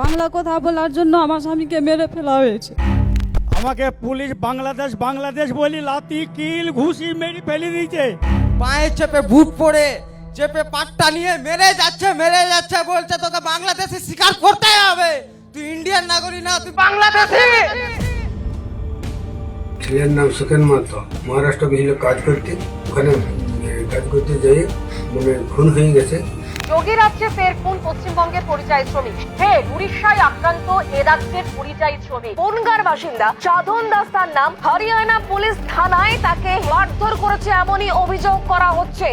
বাংলা কথা বলার জন্য আমার স্বামীকে মেরে ফেলা হয়েছে। আমাকে পুলিশ বাংলাদেশ বাংলাদেশ বলি লাতি কিল ঘুষি মেরে ফেলে দিয়েছে। পায়ে চেপে বুট পরে চেপে পাট্টা নিয়ে মেরে যাচ্ছে বলছে তোকে বাংলাদেশে স্বীকার করতে হবে, তুই ইন্ডিয়ান নাগরিক না, তুই বাংলাদেশি। ছেলের নাম সুখেন মাহাতো, মহারাষ্ট্র গেছিল কাজ করতে, ওখানে কাজ করতে যাই মানে খুন হয়ে গেছে। যোগী রাজ্যে ফের খুন পশ্চিমবঙ্গের পরিযায়ী শ্রমিক। ফের উড়িষ্যায় আক্রান্ত এ রাজ্যের পরিযায়ী শ্রমিক বনগাঁর বাসিন্দা সাধন দাস তার নাম। হরিয়ানা পুলিশ থানায় তাকে মারধর করেছে এমনই অভিযোগ করা হচ্ছে।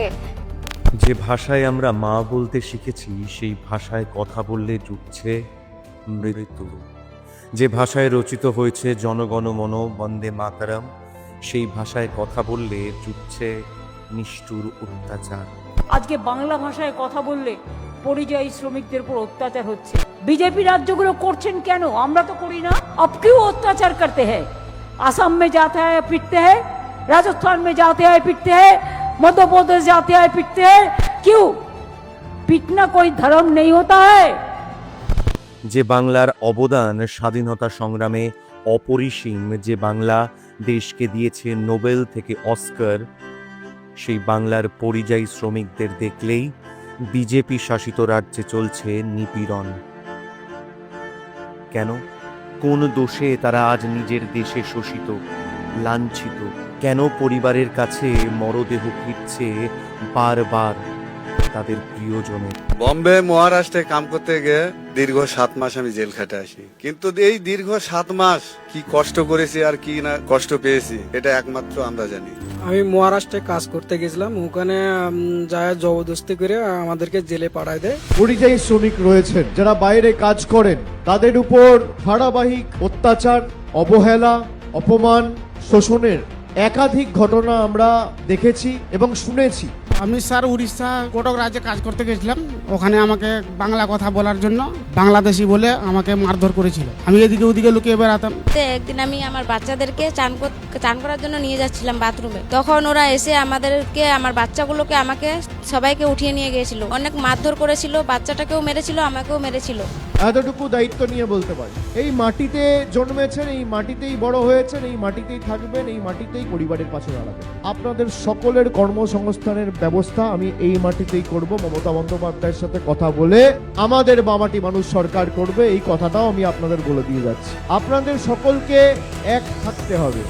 যে ভাষায় আমরা মা বলতে শিখেছি সেই ভাষায় কথা বললে জুটছে মৃত্যু। যে ভাষায় রচিত হয়েছে জনগণ মন বন্দে মাতরম সেই ভাষায় কথা বললে জুটছে নিষ্ঠুর অত্যাচার। আজকে বাংলা ভাষায় কথা বললে পরিযায়ী শ্রমিকদের উপর অত্যাচার হচ্ছে। বিজেপি রাজ্যগুলো করছেন কেন? আমরা তো করি না। अब क्यों अत्याचार करते हैं? आसाम में जाते हैं पिटते हैं, राजस्थान में जाते हैं पिटते हैं, मध्य प्रदेश जाते हैं पिटते हैं। क्यों? पिटना कोई धर्म नहीं होता है। যে বাংলার অবদান স্বাধীনতা সংগ্রামে অপরিসীম, যে বাংলা দেশকে দিয়েছে নোবেল থেকে অস্কার, সেই বাংলার পরিযায়ী শ্রমিকদের দেখলেই বিজেপি শাসিত রাজ্যে চলছে নিপীড়ন। কেন? কোন দোষে তারা আজ নিজের দেশে শোষিত, লাঞ্ছিত? কেন পরিবারের কাছে মরদেহ ফিরছে বারবার তাদের প্রিয়জনের? বম্বে মহারাষ্ট্রে কাম করতে গিয়ে দীর্ঘ 7 মাস আমি জেল খেটে আসি, কিন্তু এই দীর্ঘ 7 মাস কি কষ্ট করেছি আর কি না কষ্ট পেয়েছি এটা একমাত্র আমরা জানি। আমি মহারাষ্ট্রে কাজ করতে গেছিলাম, ওখানে যায় জবরদস্তি করে আমাদেরকে জেলে পাঠায় দেয়। পরিযায়ী শ্রমিক রয়েছেন যারা বাইরে কাজ করেন, তাদের উপর ধারাবাহিক অত্যাচার, অবহেলা, অপমান, শোষণের একাধিক ঘটনা আমরা দেখেছি এবং শুনেছি। আমি স্যার উড়িষ্যা কটক রাজ্যে কাজ করতে গেছিলাম, ওখানে আমাকে বাংলা কথা বলার জন্য বাংলাদেশি বলে আমাকে মারধর করেছিল। আমি এদিকে ওদিকে লুকিয়ে বেড়াতাম। একদিন আমি আমার বাচ্চাদেরকে চান করার জন্য নিয়ে যাচ্ছিলাম বাথরুমে, তখন ওরা এসে আমাদেরকে, আমার বাচ্চাগুলোকে, আমাকে সবাইকে উঠিয়ে নিয়ে গিয়েছিল। অনেক মারধর করেছিল, বাচ্চাটাকেও মেরেছিল, আমাকেও মেরেছিল। এতটুকু দায়িত্ব নিয়ে বলতে পারি, এই মাটিতে জন্মেছেন, এই মাটিতেই বড় হয়েছেন, এই মাটিতেই থাকবেন, এই মাটিতেই পরিবারের পাশে দাঁড়াবেন। আপনাদের সকলের কর্মসংস্থানের ব্যবস্থা আমি এই মাটিতেই করব। মমতা বন্দ্যোপাধ্যায়ের সাথে কথা বলে আমাদের বামাটি মানুষ সরকার করবে, এই কথাটাও আমি আপনাদের বলে দিয়ে যাচ্ছি। আপনাদের সকলকে এক থাকতে হবে।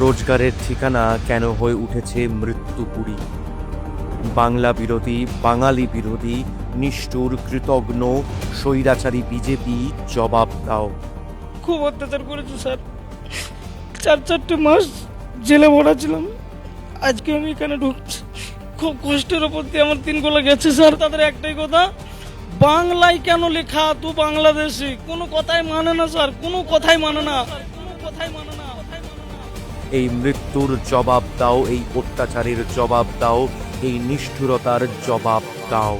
রোজগারের ঠিকানা কেন হয়ে উঠেছে মৃত্যুপুরী? বাংলা বিরোধী, বাঙালি বিরোধী, নিষ্ঠুর, কৃতঘ্ন, স্বৈরাচারী বিজেপি জবাব দাও। খুব অত্যাচার করেছে স্যার, 4 মাস জেলে ভরা ছিলাম, আজকে আমি এখানে ঢুকছি। খুব কষ্টের ওপর দিয়ে আমার 3 গোলা গেছে স্যার। তাদের একটাই কথা, বাংলায় কেন লেখা তো বাংলাদেশি? কোনো কথাই মানে না স্যার, কোনো কথাই মানে না, কোনো কথাই মানে না। এই মৃত্যুর জবাব দাও, এই অত্যাচারের জবাব দাও, এই নিষ্ঠুরতার জবাব দাও।